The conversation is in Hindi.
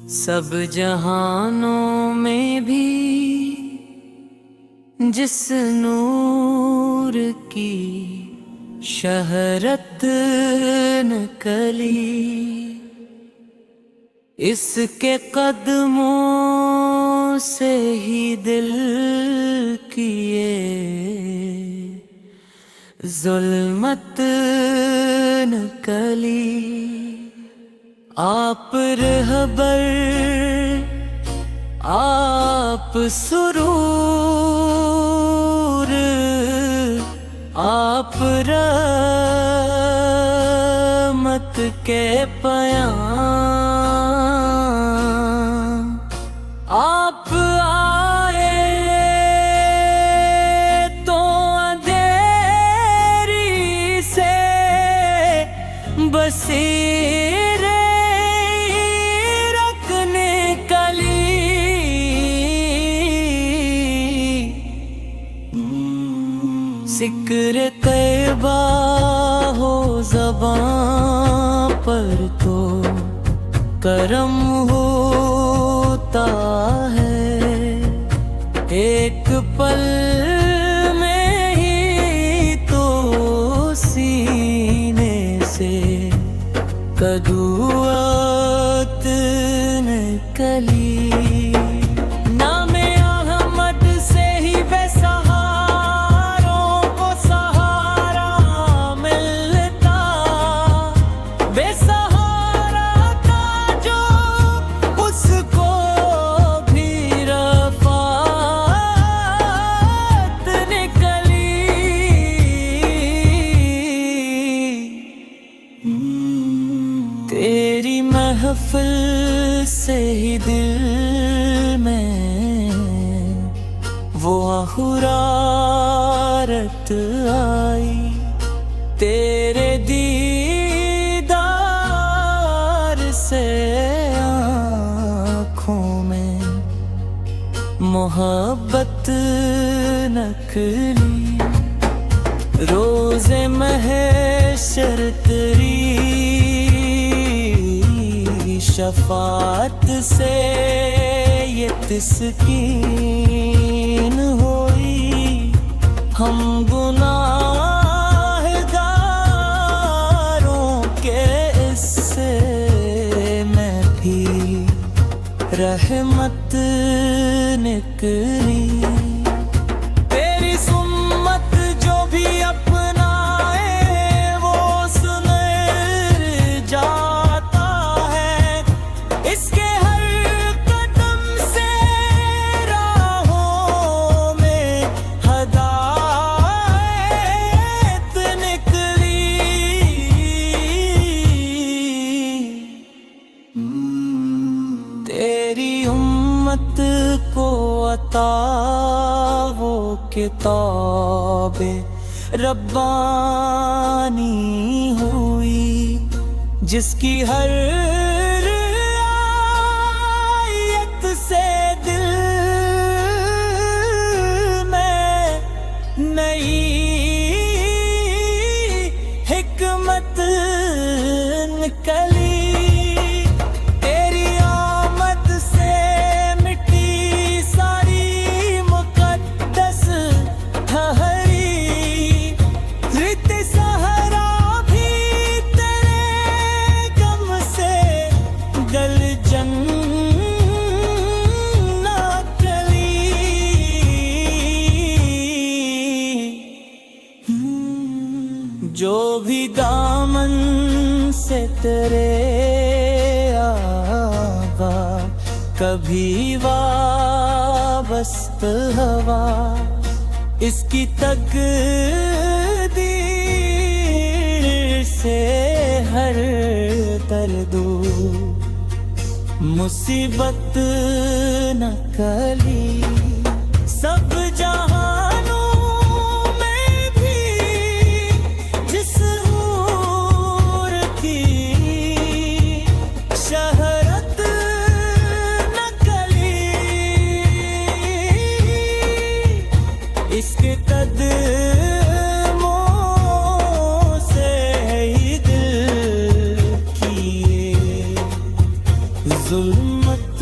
सब जहानों में भी जिस नूर की शहरत निकली, इसके कदमों से ही दिल किए जुल्मत निकली। आप रहबर, आप सुरूर, आप रहमत के पयाम, आप आए तो अंधेरी से बसीरे रखने कली। जिक्र तैबा हो ज़बां पर तो करम होता है, एक पल में ही तो सीने से कदुआत निकली। नामे अहमद से ही बेसहारों को सहारा मिलता, बेसहारा था जो उसको भी रफ़ात निकली। तेरी महफिल से ही दिल में वो हुरारत आई, तेरे दीदार से आँखों में मोहब्बत नकली। रोज़े महशर तेरी शफात से ये तस्कीन हुई। हम गुनाहगारों के इससे में भी रहमत निकली। तेरी सुन्नत जो भी अपनाए वो सुनर जाता है, इसके हर कदम से राहों में हदायत निकली। तेरी उम्मत को अता वो किताबे रब्बानी हुई, जिसकी हर आयत से दिल में नई हिकमत निकली। तेरी आमद से मिटी सारी मुकद्दस ठहरी, रित सहरा भी तेरे गम से गल जन्ना चली। जो भी दामन से तेरे आगा कभी वाबस्त हवा, इसकी तकदीर से हर दर्दो मुसीबत न कली। सब जहानों में भी जिस हूर की शहरत निकली, इसके कदमों से ही दिल किए जुल्मत